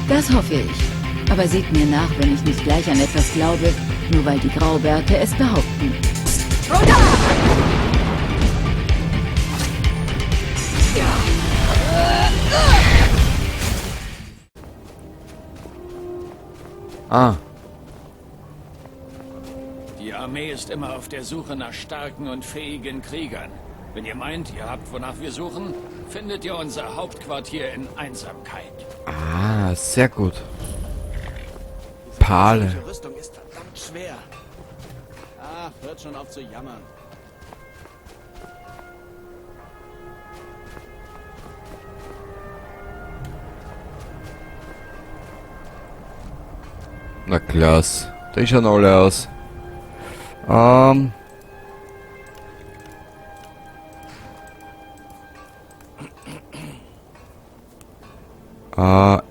Das hoffe ich. Aber seht mir nach, wenn ich nicht gleich an etwas glaube, nur weil die Graubärte es behaupten. Runter! Ah. Die Armee ist immer auf der Suche nach starken und fähigen Kriegern. Wenn ihr meint, ihr habt, wonach wir suchen, findet ihr unser Hauptquartier in Einsamkeit. Ah, sehr gut. Pale. Die Rüstung ist verdammt schwer. Ach, hört schon auf zu jammern. Na klasse. Die schauen alle aus.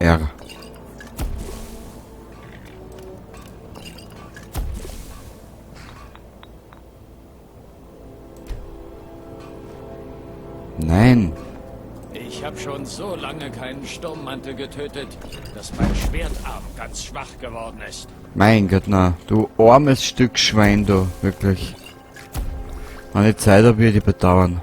R. Nein. Ich habe schon so lange keinen Sturmmantel getötet, dass mein Schwertarm ganz schwach geworden ist. Mein Gott, na. Du armes Stück Schwein, du. Wirklich. Wenn ich Zeit habe, würde ich bedauern.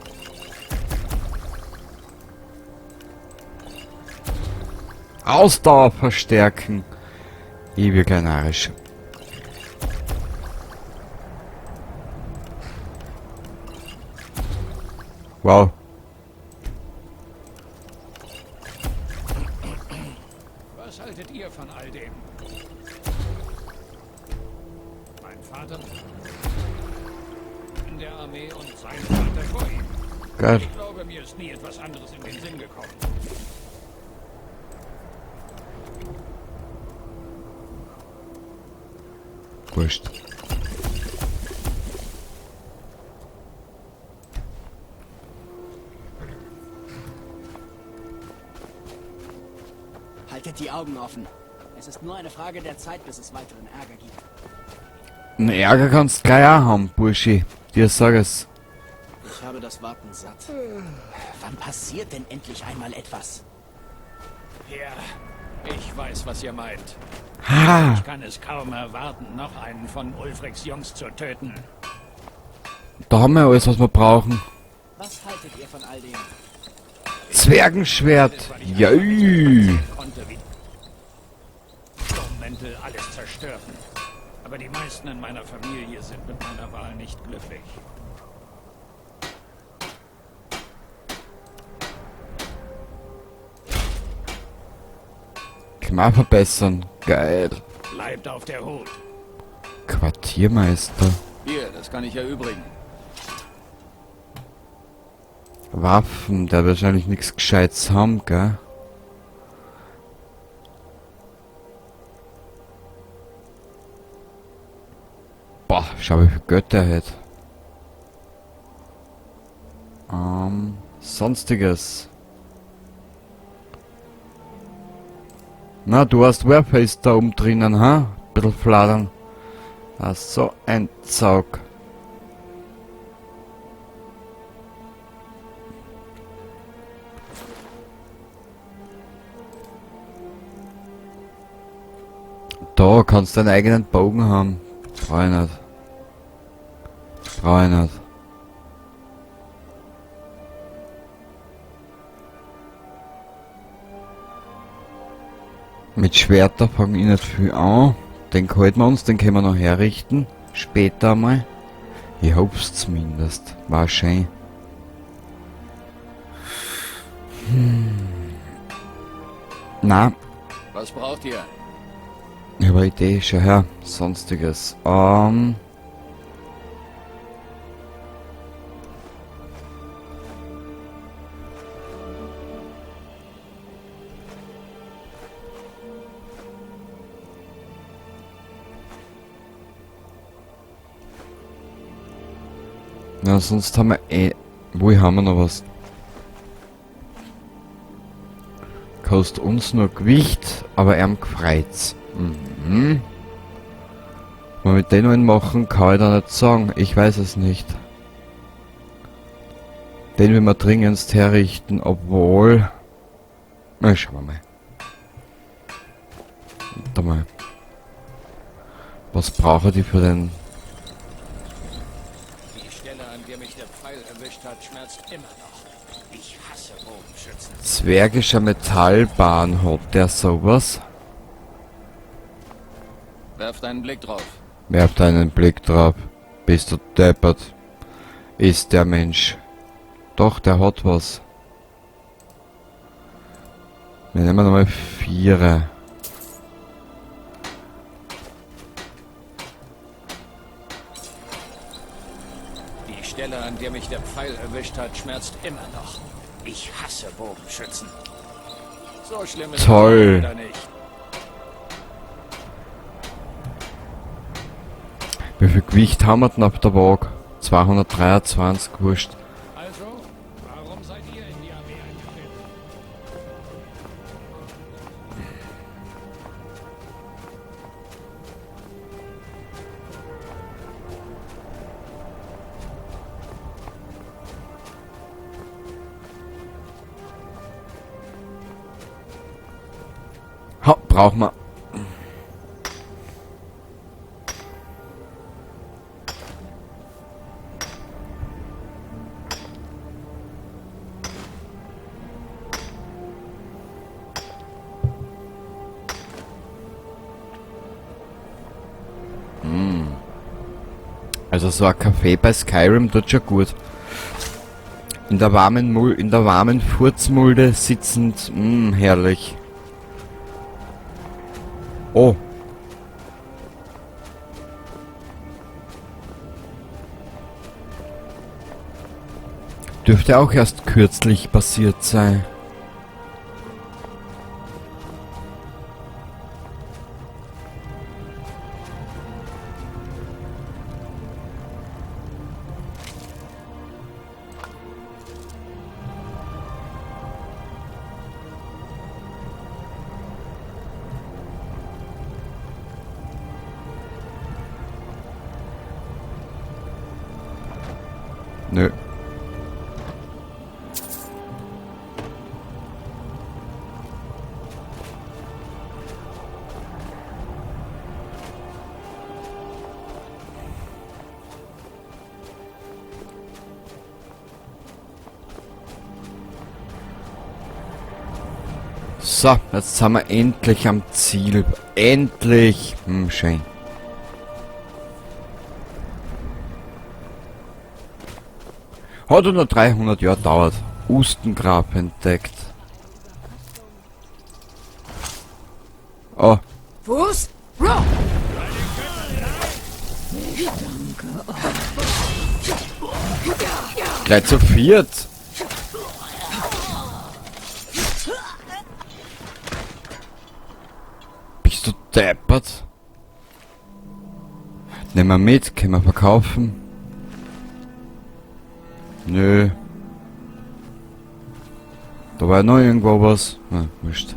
Ausdauer verstärken. Ich bin kein Arisch. Wow. Was haltet ihr von all dem? Mein Vater in der Armee und sein Vater vor ihm. Geil. Ich glaube, mir ist nie etwas anderes in den Sinn gekommen. Wurscht. Haltet die Augen offen. Es ist nur eine Frage der Zeit, bis es weiteren Ärger gibt. Einen Ärger kannst du gleich auch haben, Burschi. Dir sag es. Ich habe das Warten satt. Wann passiert denn endlich einmal etwas? Ja, ich weiß, was ihr meint. Ha! Ich kann es kaum erwarten, noch einen von Ulfrics Jungs zu töten. Da haben wir alles, was wir brauchen. Was haltet ihr von all dem? Zwergenschwert. Jai. Konnte wie Sturmmäntel alles zerstörten. Aber die meisten in meiner Familie sind mit meiner Wahl nicht glücklich. Mal verbessern. Geil. Bleibt auf der Hut. Quartiermeister. Hier, das kann ich erübrigen. Waffen, der wird wahrscheinlich nichts Gescheites haben, gell? Boah, schau wie viel Geld der hat. Sonstiges. Na, du hast Warface da oben drinnen, ha? Bisschen fladern. Ah, so ein Zaug. Da kannst du deinen eigenen Bogen haben. Brauch ich nicht. Brauch ich nicht. Mit Schwerter fange ich nicht viel an. Den halten wir uns, den können wir noch herrichten. Später mal. Ich hoff's zumindest. War schön. Na, Was braucht ihr? ich habe eine Idee, schau her. Sonstiges. Na, sonst haben wir wo haben wir noch was? Kostet uns nur Gewicht, aber er gefreit's. Mhm. Was wir mit den einen machen, kann ich da nicht sagen. Ich weiß es nicht. Den will man dringendst herrichten, obwohl... Na, schauen wir mal. Warte mal. Was brauchen die für den... Die Stelle, an der mich der Pfeil erwischt hat, schmerzt immer noch. Ich hasse Bogenschützen. Zwergischer Metallbahn, hat der sowas? Werft einen Blick drauf. Werft einen Blick drauf. Bist du deppert? Ist der Mensch. Doch, der hat was. Wir nehmen nochmal 4. Die Stelle, an der mich der Pfeil erwischt hat, schmerzt immer noch. Ich hasse Bogenschützen. So schlimm ist Toll. es leider nicht. Wie viel Gewicht haben wir denn auf der Waage? 223, wurscht. Also, warum seid ihr in die Armee eingetreten? Ha, brauchen wir. Also so ein Café bei Skyrim tut schon gut. In der warmen Furzmulde sitzend, herrlich. Oh. Dürfte auch erst kürzlich passiert sein. Nö. So, jetzt sind wir endlich am Ziel. Endlich! Schön. Hat nur 300 Jahre dauert. Ustengrab entdeckt. Oh. Fuß! Roh! Gleich zu viert. Bist du deppert? Nehmen wir mit, können wir verkaufen. Nö. Da war ja noch irgendwo was. Na, wurscht.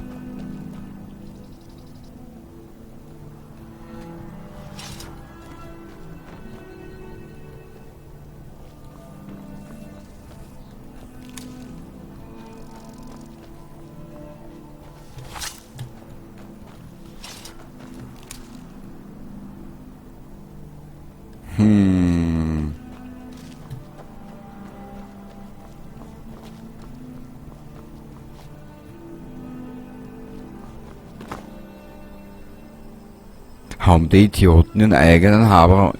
Haben die Idioten den eigenen Haber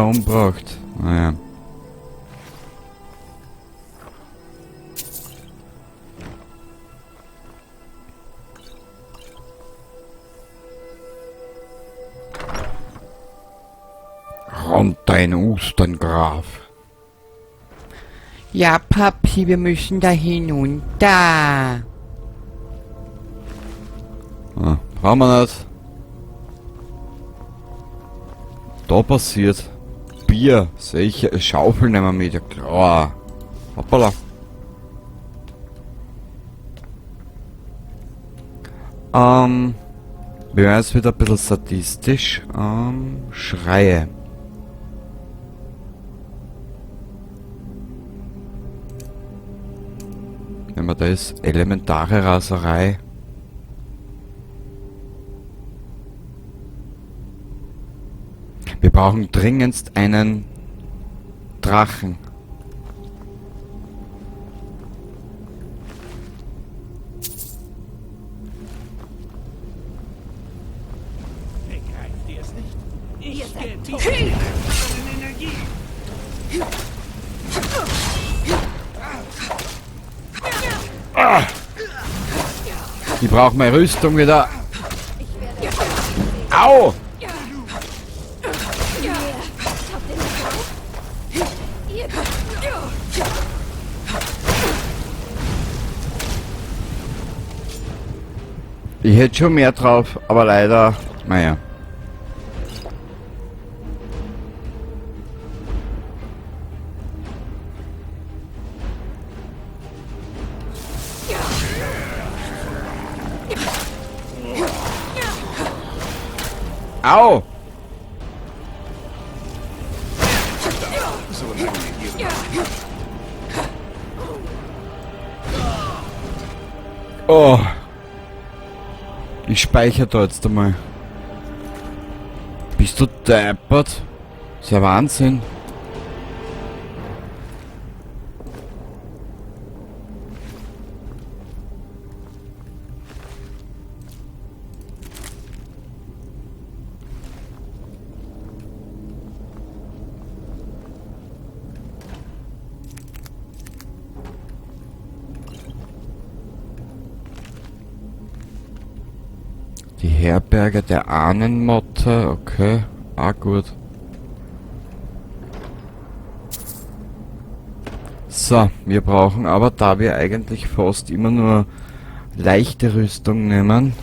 umgebracht? Naja. Runter in Ustengraf. Ja, Papi, wir müssen da hinunter. Ah, brauchen wir nicht. Da passiert. Bier, sicher. Schaufel nehmen wir mit, ja klar. Hoppala. Wir werden jetzt wieder ein bisschen statistisch. Schreie. Wenn man da ist, elementare Raserei. Wir brauchen dringendst einen Drachen. Begreift ihr es nicht? Ich gebe Energie. Ich brauche meine Rüstung wieder. Au! Ich hätte schon mehr drauf, aber leider, naja. Au! Oh! Ich speichere da jetzt einmal. Bist du deppert? Ist ja Wahnsinn. Die Herberge der Ahnenmotte, okay, gut. So, wir brauchen aber, da wir eigentlich fast immer nur leichte Rüstung nehmen,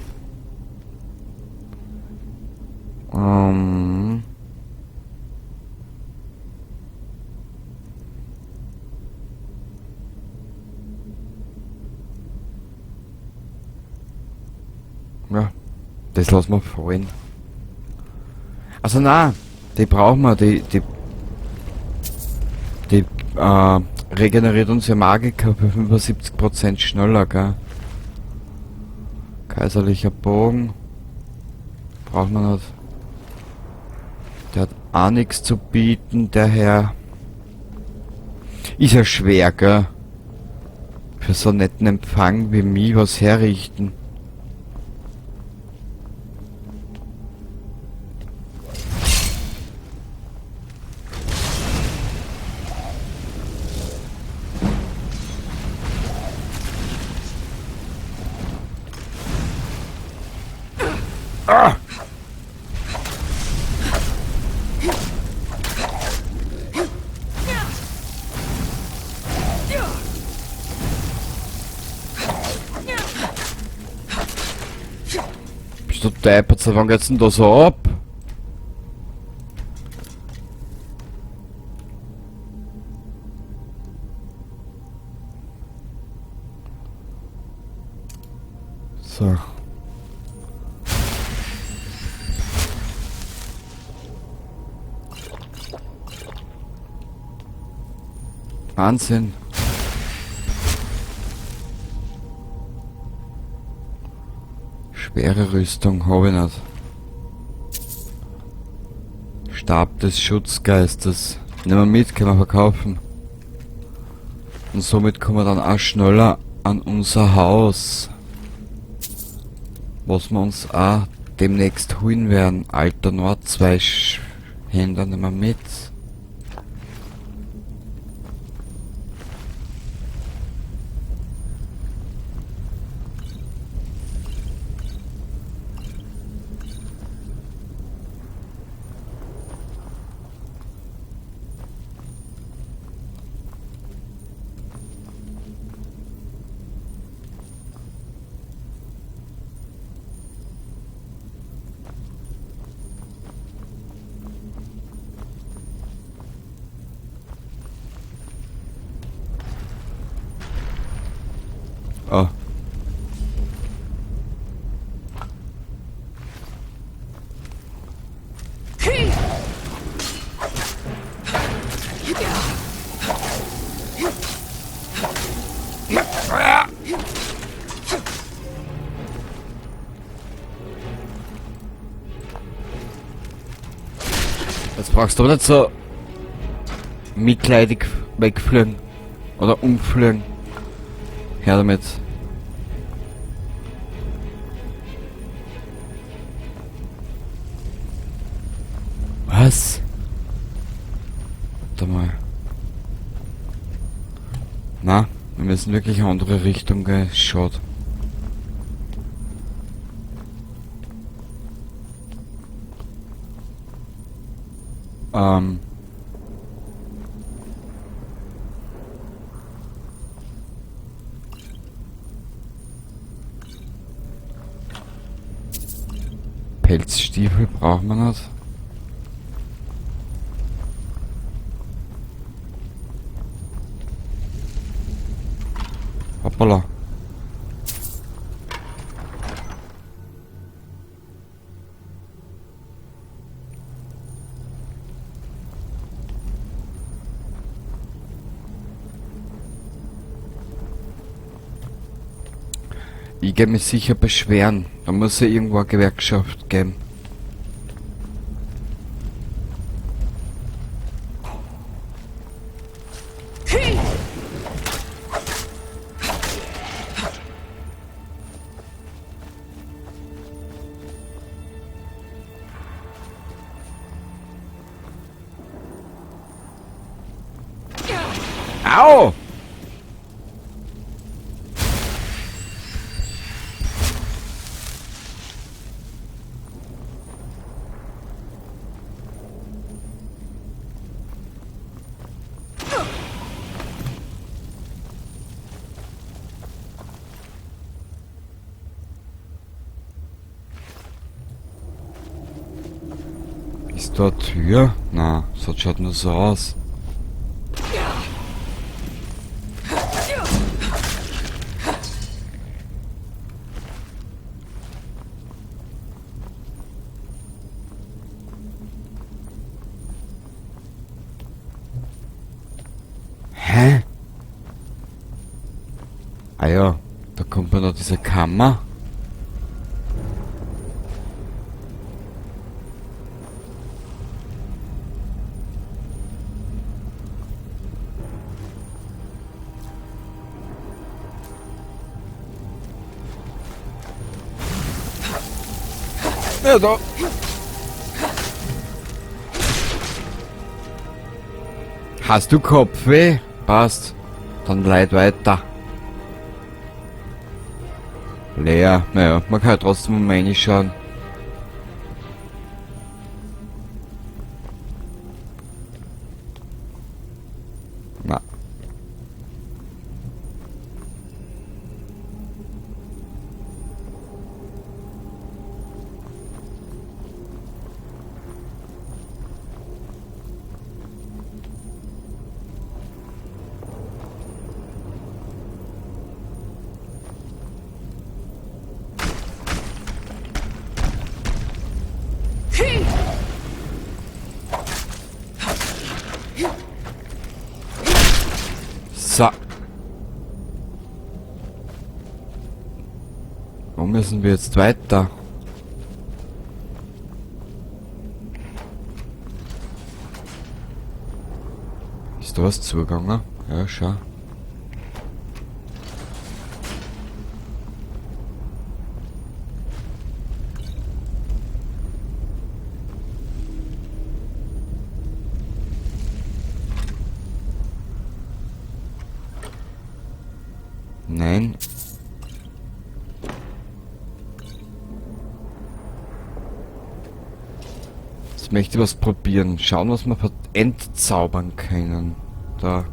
ja. Das lassen wir fallen. Also na, die brauchen wir, die regeneriert unsere Magika für 75% schneller, gell? Kaiserlicher Bogen. Braucht man nicht. Der hat auch nichts zu bieten, der Herr. Ist ja schwer, gell? Für so einen netten Empfang wie mich was herrichten. Bist du deppert, seit wann geht's denn da so ab? So. Wahnsinn. Schwere Rüstung habe ich nicht. Stab des Schutzgeistes. Nehmen wir mit, können wir verkaufen. Und somit kommen wir dann auch schneller an unser Haus. Was wir uns auch demnächst holen werden. Alter Nord, 2 Händler nehmen wir mit. Jetzt brauchst du aber nicht so mitleidig wegfliegen. Oder umfliegen. Her damit. Was? Warte mal. Na, wir müssen wirklich in eine andere Richtung gehen. Schaut. Pelzstiefel brauchen wir nicht. Hoppala. Ich gehe mich sicher beschweren. Da muss es irgendwo eine Gewerkschaft geben. Au! Ist da eine Tür? Na, so schaut nur so aus. Hä? Ah ja, da kommt man noch diese Kammer. Ja, da. Hast du Kopfweh? Passt. Dann leid weiter. Leer. Naja, man kann ja trotzdem mal reinschauen. Na. So. Wo müssen wir jetzt weiter? Ist da was zugegangen? Ja, schau. Nein. Jetzt möchte ich was probieren. Schauen, was wir entzaubern können. Da.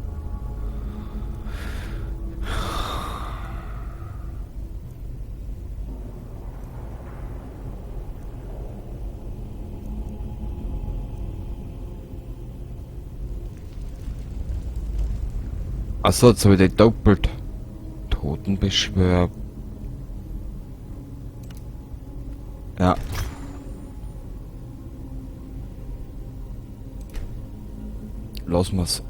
Achso, jetzt habe ich die doppelt. Totenbeschwör. Ja. Lassen wir's.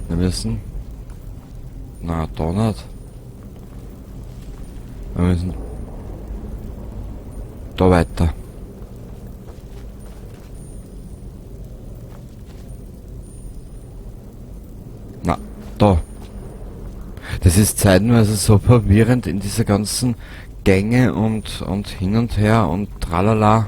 Wir müssen Na, da nicht. Wir müssen da weiter. Na, da. Das ist zeitweise so verwirrend in dieser ganzen Gänge und hin und her und tralala.